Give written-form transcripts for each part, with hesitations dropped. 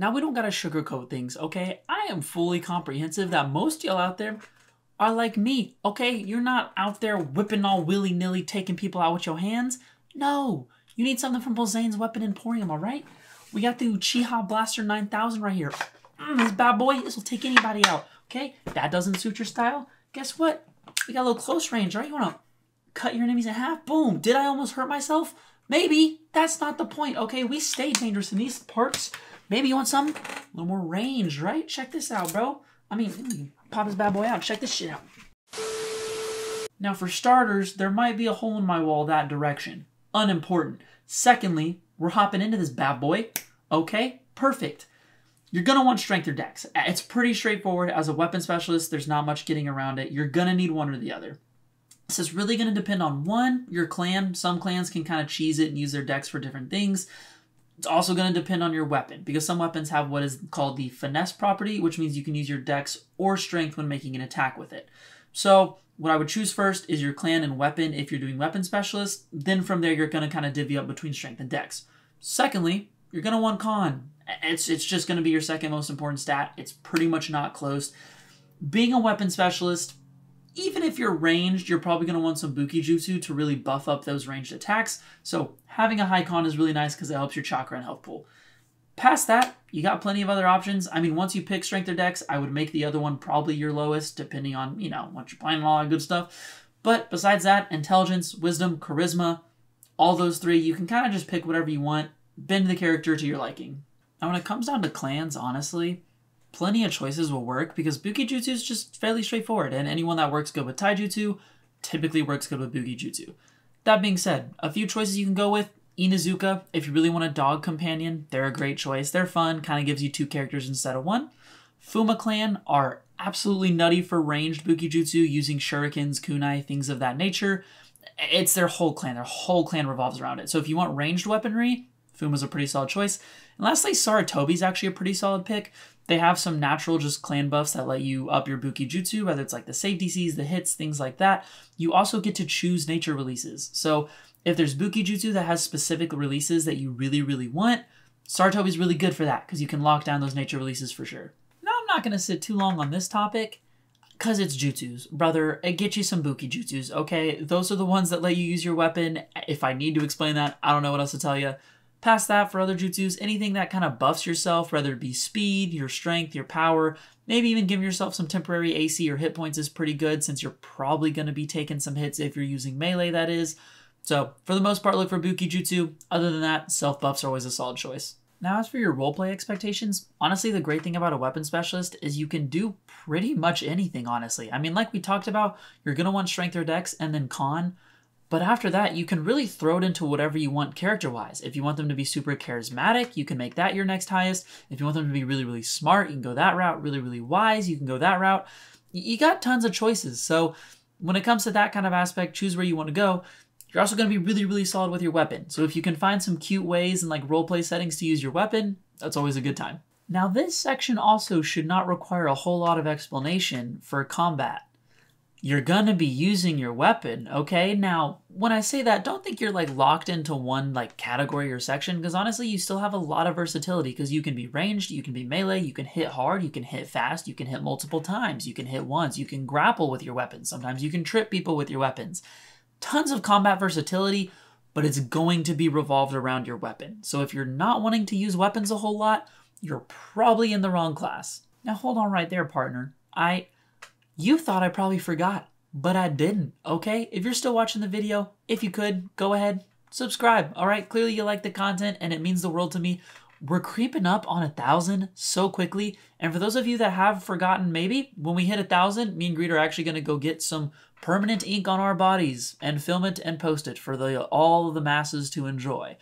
Now we don't gotta sugarcoat things, okay? I am fully comprehensive that most y'all out there are like me, okay? You're not out there whipping all willy-nilly, taking people out with your hands. No, you need something from Bolzane's Weapon Emporium, all right? We got the Uchiha Blaster 9000 right here. This bad boy, this will take anybody out, okay? If that doesn't suit your style, guess what? We got a little close range, right? You wanna cut your enemies in half? Boom. Did I almost hurt myself? Maybe. That's not the point, okay? We stay dangerous in these parts. Maybe you want some? A little more range, right? Check this out, bro. I mean, pop this bad boy out. Check this shit out. Now, for starters, there might be a hole in my wall that direction. Unimportant. Secondly, we're hopping into this bad boy. Okay? Perfect. You're going to want strength or dex. It's pretty straightforward. As a weapon specialist, there's not much getting around it. You're going to need one or the other. This is really going to depend on, one, your clan. Some clans can kind of cheese it and use their dex for different things. It's also going to depend on your weapon, because some weapons have what is called the finesse property, which means you can use your dex or strength when making an attack with it. So what I would choose first is your clan and weapon if you're doing weapon specialist. Then from there, you're going to kind of divvy up between strength and dex. Secondly, you're going to want con. It's just going to be your second most important stat. It's pretty much not close. Being a weapon specialist, even if you're ranged, you're probably going to want some Buki Jutsu to really buff up those ranged attacks. So having a high con is really nice because it helps your chakra and health pool. Past that, you got plenty of other options. I mean, once you pick strength or dex, I would make the other one probably your lowest, depending on, you know, what you're playing and all that good stuff. But besides that, intelligence, wisdom, charisma, all those three, you can kind of just pick whatever you want, bend the character to your liking. Now, when it comes down to clans, honestly, plenty of choices will work because Buki Jutsu is just fairly straightforward, and anyone that works good with Taijutsu typically works good with Buki Jutsu. That being said, a few choices you can go with. Inuzuka, if you really want a dog companion, they're a great choice. They're fun, kind of gives you 2 characters instead of 1. Fuma clan are absolutely nutty for ranged Buki Jutsu, using shurikens, kunai, things of that nature. It's their whole clan. Their whole clan revolves around it. So if you want ranged weaponry, Fuma's a pretty solid choice. And lastly, Saratobi's actually a pretty solid pick. They have some natural just clan buffs that let you up your Buki Jutsu, whether it's like the save DCs, the hits, things like that. You also get to choose nature releases. So if there's Buki Jutsu that has specific releases that you really, really want, Saratobi's really good for that because you can lock down those nature releases for sure. Now, I'm not going to sit too long on this topic because it's jutsus. Brother, get you some Buki Jutsus, okay? Those are the ones that let you use your weapon. If I need to explain that, I don't know what else to tell you. Past that, for other jutsus, anything that kind of buffs yourself, whether it be speed, your strength, your power, maybe even giving yourself some temporary AC or hit points is pretty good since you're probably going to be taking some hits if you're using melee, that is. So, for the most part, look for Buki Jutsu. Other than that, self-buffs are always a solid choice. Now, as for your roleplay expectations, honestly, the great thing about a weapon specialist is you can do pretty much anything, honestly. I mean, like we talked about, you're going to want strength or dex and then con. But after that, you can really throw it into whatever you want character-wise. If you want them to be super charismatic, you can make that your next highest. If you want them to be really, really smart, you can go that route. Really, really wise, you can go that route. You got tons of choices. So when it comes to that kind of aspect, choose where you want to go. You're also going to be really, really solid with your weapon. So if you can find some cute ways and like roleplay settings to use your weapon, that's always a good time. Now this section also should not require a whole lot of explanation for combat. You're going to be using your weapon, okay? Now, when I say that, don't think you're like locked into one like category or section, because honestly, you still have a lot of versatility because you can be ranged, you can be melee, you can hit hard, you can hit fast, you can hit multiple times, you can hit once, you can grapple with your weapons. Sometimes you can trip people with your weapons. Tons of combat versatility, but it's going to be revolved around your weapon. So if you're not wanting to use weapons a whole lot, you're probably in the wrong class. Now hold on right there, partner. You thought I probably forgot, but I didn't, okay? If you're still watching the video, if you could, go ahead, subscribe, all right? Clearly you like the content and it means the world to me. We're creeping up on 1,000 so quickly. And for those of you that have forgotten, maybe when we hit 1,000, me and Greed are actually going to go get some permanent ink on our bodies and film it and post it for all the masses to enjoy.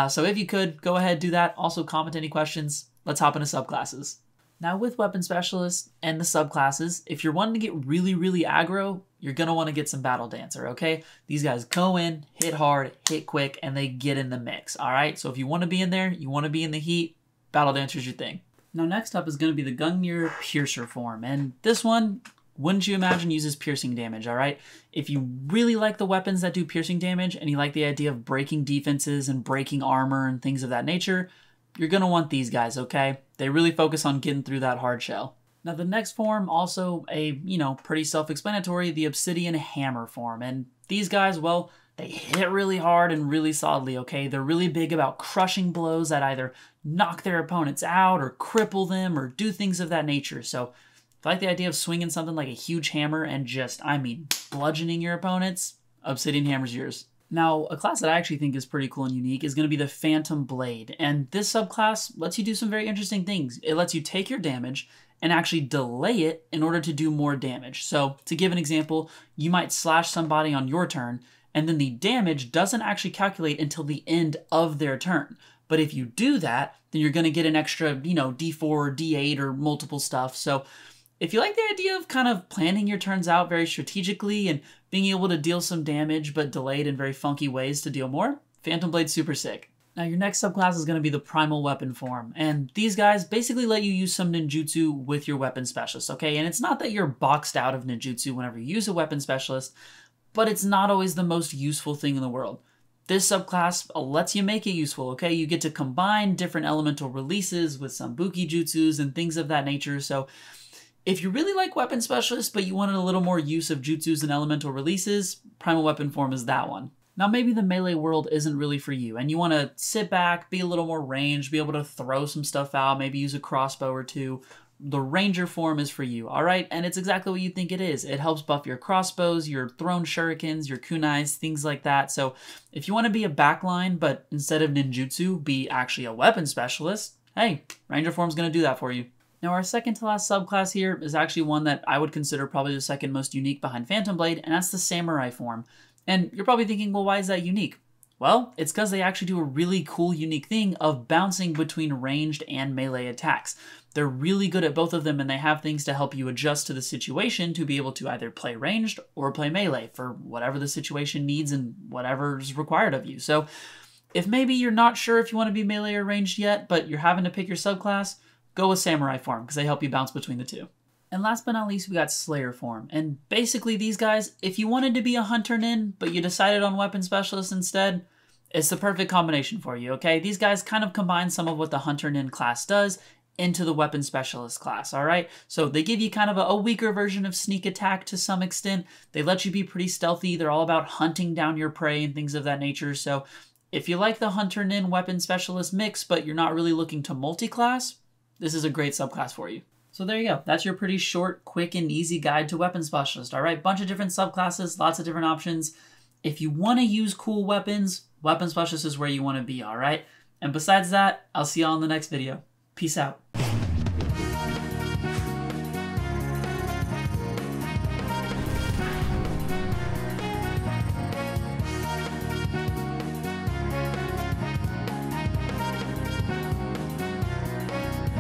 So if you could, go ahead, do that. Also comment any questions. Let's hop into subclasses. Now with Weapon Specialists and the subclasses, if you're wanting to get really, really aggro, you're going to want to get some Battle Dancer, okay? These guys go in, hit hard, hit quick, and they get in the mix, all right? So if you want to be in there, you want to be in the heat, Battle Dancer's your thing. Now next up is going to be the Gungnir Piercer form, and this one, wouldn't you imagine, uses piercing damage, all right? If you really like the weapons that do piercing damage and you like the idea of breaking defenses and breaking armor and things of that nature, you're going to want these guys, okay? They really focus on getting through that hard shell. Now the next form, also a, pretty self-explanatory, the Obsidian Hammer form. And these guys, well, they hit really hard and really solidly, okay? They're really big about crushing blows that either knock their opponents out or cripple them or do things of that nature. So if you like the idea of swinging something like a huge hammer and just, bludgeoning your opponents, Obsidian Hammer's yours. Now, a class that I actually think is pretty cool and unique is going to be the Phantom Blade. And this subclass lets you do some very interesting things. It lets you take your damage and actually delay it in order to do more damage. So to give an example, you might slash somebody on your turn, and then the damage doesn't actually calculate until the end of their turn. But if you do that, then you're going to get an extra, D4 or D8 or multiple stuff. So if you like the idea of kind of planning your turns out very strategically and being able to deal some damage but delayed in very funky ways to deal more, Phantom Blade's super sick. Now your next subclass is going to be the Primal Weapon form, and these guys basically let you use some ninjutsu with your weapon specialist, okay? And it's not that you're boxed out of ninjutsu whenever you use a weapon specialist, but it's not always the most useful thing in the world. This subclass lets you make it useful, okay? You get to combine different elemental releases with some Buki jutsus and things of that nature, so if you really like weapon specialists but you wanted a little more use of jutsus and elemental releases, Primal Weapon form is that one. Now maybe the melee world isn't really for you and you want to sit back, be a little more ranged, be able to throw some stuff out, maybe use a crossbow or two. The Ranger form is for you, alright? And it's exactly what you think it is. It helps buff your crossbows, your thrown shurikens, your kunais, things like that. So if you want to be a backline, but instead of ninjutsu, be actually a weapon specialist, hey, Ranger form's going to do that for you. Now our second to last subclass here is actually one that I would consider probably the second most unique behind Phantom Blade, and that's the Samurai form. And you're probably thinking, well, why is that unique? Well, it's because they actually do a really cool, unique thing of bouncing between ranged and melee attacks. They're really good at both of them, and they have things to help you adjust to the situation to be able to either play ranged or play melee for whatever the situation needs and whatever's required of you. So if maybe you're not sure if you want to be melee or ranged yet, but you're having to pick your subclass, go with Samurai form because they help you bounce between the two. And last but not least, we got Slayer form. And basically these guys, if you wanted to be a Hunter Nin, but you decided on Weapon Specialist instead, it's the perfect combination for you, okay? These guys kind of combine some of what the Hunter Nin class does into the Weapon Specialist class, alright? So they give you kind of a weaker version of sneak attack to some extent. They let you be pretty stealthy. They're all about hunting down your prey and things of that nature. So if you like the Hunter Nin Weapon Specialist mix, but you're not really looking to multi-class, this is a great subclass for you. So there you go. That's your pretty short, quick, and easy guide to Weapon Specialist. All right, bunch of different subclasses, lots of different options. If you want to use cool weapons, Weapon Specialist is where you want to be, all right? And besides that, I'll see y'all in the next video. Peace out.